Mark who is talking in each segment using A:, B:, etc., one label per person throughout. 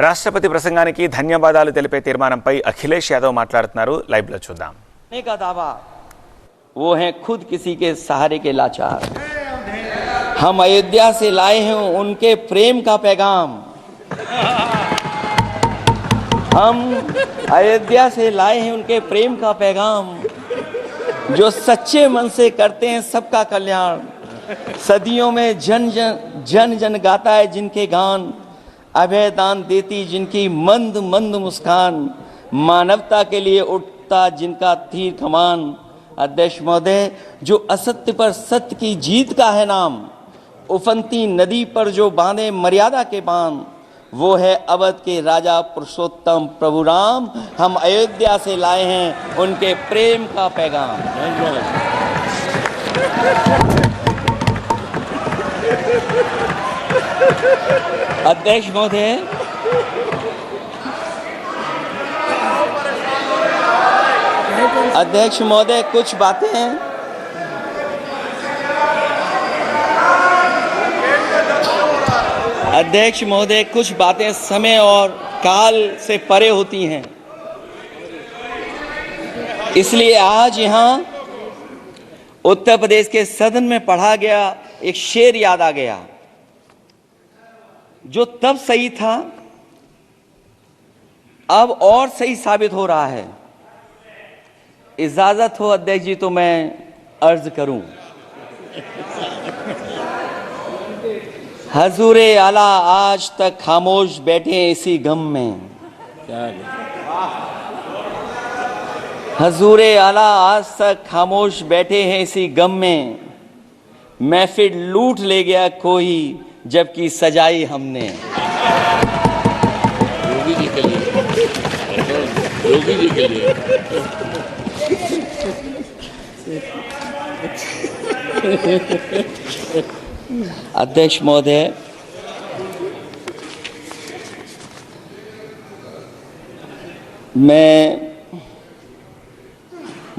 A: రాష్ట్రపతి ప్రసంగానికి ధన్యవాదాలు తెలిపే తీర్మానంపై అఖిలేష్ యాదవ్ మాట్లాడుతున్నారు. లైవ్ లో చూద్దాం.
B: का दावा वो है खुद किसी के सहारे के लाचार। हम अयोध्या से लाए हैं उनके प्रेम का पैगाम। हम अयोध्या से लाए हैं उनके प्रेम का पैगाम, जो सच्चे मन से करते हैं सबका कल्याण। सदियों में जन जन गाता है जिनके गान, अभय दान देती जिनकी मंद मंद मुस्कान, मानवता के लिए उठता जिनका तीर कमान। अध्यक्ष महोदय, जो असत्य पर सत्य की जीत का है नाम, उफनती नदी पर जो बांधे मर्यादा के बांध, वो है अवध के राजा पुरुषोत्तम प्रभु राम। हम अयोध्या से लाए हैं उनके प्रेम का पैगाम। अध्यक्ष महोदय, कुछ बातें समय और काल से परे होती हैं, इसलिए आज यहाँ उत्तर प्रदेश के सदन में पढ़ा गया एक शेर याद आ गया, जो तब सही था अब और सही साबित हो रहा है। इजाजत हो अध्यक्ष जी तो मैं अर्ज करूं। हजूरे आला आज तक खामोश बैठे हैं इसी गम में। हजूरे आला आज तक खामोश बैठे हैं इसी गम में, महफिल लूट ले गया कोई जबकि सजाई हमने।
C: योगी जी के लिए
B: अध्यक्ष महोदय, मैं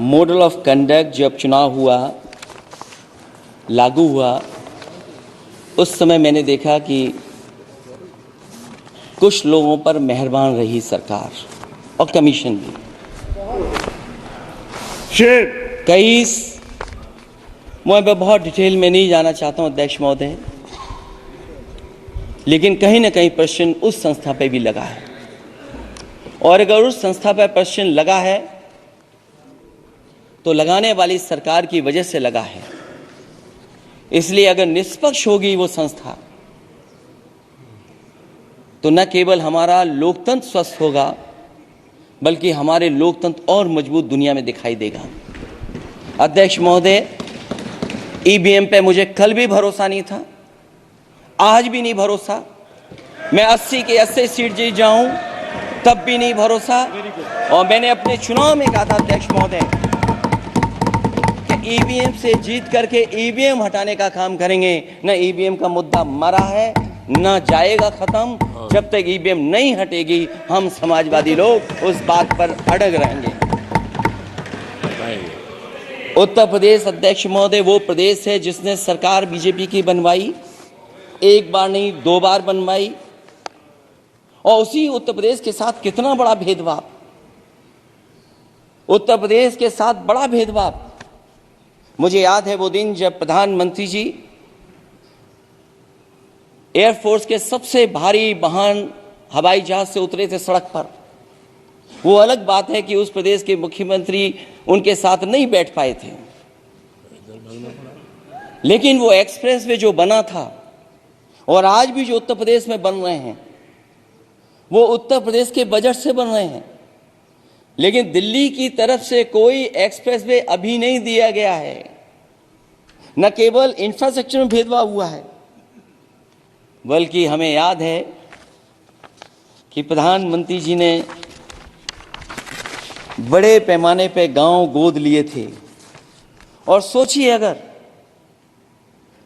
B: मॉडल ऑफ कंडक्ट जब चुनाव हुआ लागू हुआ उस समय मैंने देखा कि कुछ लोगों पर मेहरबान रही सरकार और कमीशन भी। मैं बहुत डिटेल में नहीं जाना चाहता हूं अध्यक्ष महोदय, लेकिन कहीं ना कहीं प्रश्न उस संस्था पे भी लगा है, और अगर उस संस्था पर प्रश्न लगा है तो लगाने वाली सरकार की वजह से लगा है। इसलिए अगर निष्पक्ष होगी वो संस्था तो न केवल हमारा लोकतंत्र स्वस्थ होगा बल्कि हमारे लोकतंत्र और मजबूत दुनिया में दिखाई देगा। अध्यक्ष महोदय, ईवीएम पे मुझे कल भी भरोसा नहीं था, आज भी नहीं भरोसा। मैं 80 के 80 सीट जीत जाऊं तब भी नहीं भरोसा। और मैंने अपने चुनाव में कहा था अध्यक्ष महोदय कि ईवीएम से जीत करके ईवीएम हटाने का काम करेंगे। न ईवीएम का मुद्दा मरा है न जाएगा खत्म। जब तक ईवीएम नहीं हटेगी हम समाजवादी लोग उस बात पर अड़ग रहेंगे। उत्तर प्रदेश अध्यक्ष महोदय वो प्रदेश है जिसने सरकार बीजेपी की बनवाई, एक बार नहीं 2 बार बनवाई, और उसी उत्तर प्रदेश के साथ कितना बड़ा भेदभाव, उत्तर प्रदेश के साथ बड़ा भेदभाव। मुझे याद है वो दिन जब प्रधानमंत्री जी एयरफोर्स के सबसे भारी वाहन हवाई जहाज से उतरे थे सड़क पर। वो अलग बात है कि उस प्रदेश के मुख्यमंत्री उनके साथ नहीं बैठ पाए थे, लेकिन वो एक्सप्रेसवे जो बना था और आज भी जो उत्तर प्रदेश में बन रहे हैं वो उत्तर प्रदेश के बजट से बन रहे हैं। लेकिन दिल्ली की तरफ से कोई एक्सप्रेसवे अभी नहीं दिया गया है। न केवल इंफ्रास्ट्रक्चर में भेदभाव हुआ है, बल्कि हमें याद है कि प्रधानमंत्री जी ने बड़े पैमाने पे गांव गोद लिए थे। और सोचिए, अगर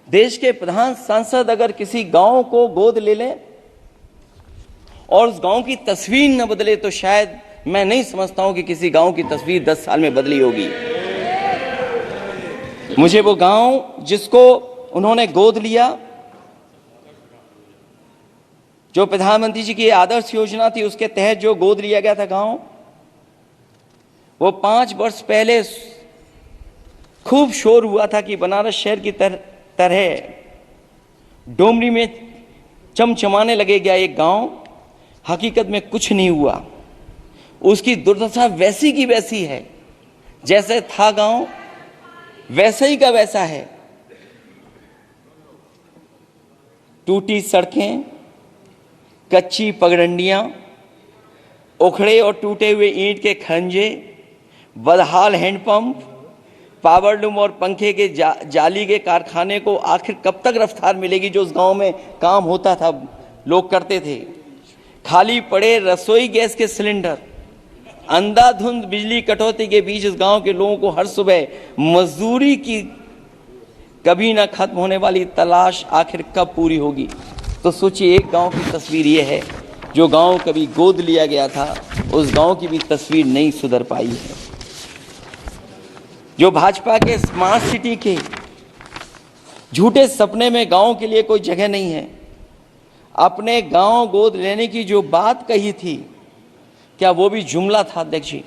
B: देश के प्रधान सांसद अगर किसी गांव को गोद ले लें और उस गांव की तस्वीर न बदले तो शायद मैं नहीं समझता हूं कि किसी गांव की तस्वीर 10 साल में बदली होगी। मुझे वो गांव जिसको उन्होंने गोद लिया जो प्रधानमंत्री जी की आदर्श योजना थी उसके तहत जो गोद लिया गया था गांव, वो 5 वर्ष पहले खूब शोर हुआ था कि बनारस शहर की तरह डोमरी में चमचमाने लगेगा एक गांव। हकीकत में कुछ नहीं हुआ। उसकी दुर्दशा वैसी की वैसी है, जैसे था गांव वैसा ही का वैसा है। टूटी सड़कें, कच्ची पगडंडियां, उखड़े और टूटे हुए ईंट के खंजे, बदहाल हैंडपंप, पावरलूम और पंखे के जाली के कारखाने को आखिर कब तक रफ्तार मिलेगी जो उस गांव में काम होता था, लोग करते थे। खाली पड़े रसोई गैस के सिलेंडर, अंधाधुंध बिजली कटौती के बीच इस गांव के लोगों को हर सुबह मजदूरी की कभी ना खत्म होने वाली तलाश आखिर कब पूरी होगी। तो सोचिए, एक गांव की तस्वीर ये है। जो गांव कभी गोद लिया गया था, उस गांव की भी तस्वीर नहीं सुधर पाई है। जो भाजपा के स्मार्ट सिटी के झूठे सपने में गांव के लिए कोई जगह नहीं है। अपने गांव गोद लेने की जो बात कही थी, क्या वो भी जुमला था अध्यक्ष जी?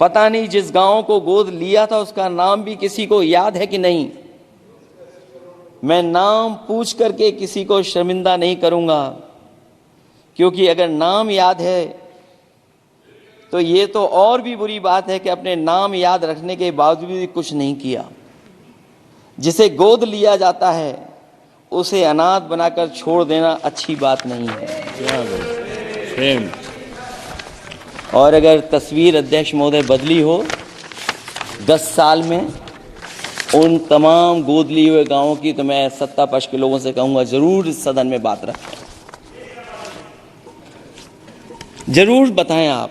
B: पता नहीं जिस गांव को गोद लिया था उसका नाम भी किसी को याद है कि नहीं। मैं नाम पूछ करके किसी को शर्मिंदा नहीं करूंगा, क्योंकि अगर नाम याद है तो ये तो और भी बुरी बात है कि अपने नाम याद रखने के बावजूद भी कुछ नहीं किया। जिसे गोद लिया जाता है उसे अनाथ बनाकर छोड़ देना अच्छी बात नहीं है। और अगर तस्वीर अध्यक्ष महोदय बदली हो 10 साल में उन तमाम गोद लिए हुए गांवों की, तो मैं सत्ता पक्ष के लोगों से कहूंगा जरूर इस सदन में बात रखें, जरूर बताएं आप।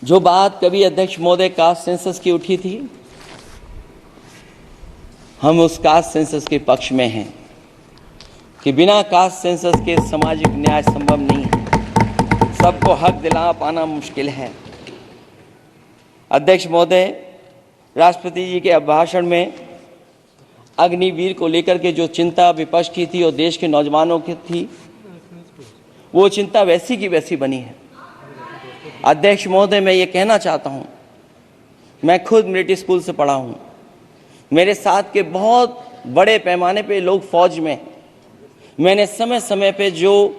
B: जो बात कभी अध्यक्ष महोदय कास्ट सेंसस की उठी थी, हम उस कास्ट सेंसस के पक्ष में हैं कि बिना कास्ट सेंसस के सामाजिक न्याय संभव नहीं है। सबको हक दिला पाना मुश्किल है। अध्यक्ष महोदय, राष्ट्रपति जी के अभिभाषण में अग्निवीर को लेकर के जो चिंता विपक्ष की थी और देश के नौजवानों की थी, वो चिंता वैसी की वैसी बनी है। अध्यक्ष महोदय, मैं ये कहना चाहता हूँ, मैं खुद मिलिट्री स्कूल से पढ़ा हूँ। मेरे साथ के बहुत बड़े पैमाने पे लोग फौज में हैं। मैंने समय समय पे जो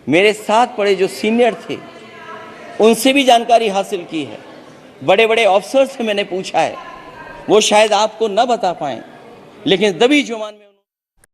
B: मेरे साथ पढ़े जो सीनियर थे उनसे भी जानकारी हासिल की है। बड़े बड़े ऑफिसर से मैंने पूछा है, वो शायद आपको न बता पाएं, लेकिन दबी जुबान में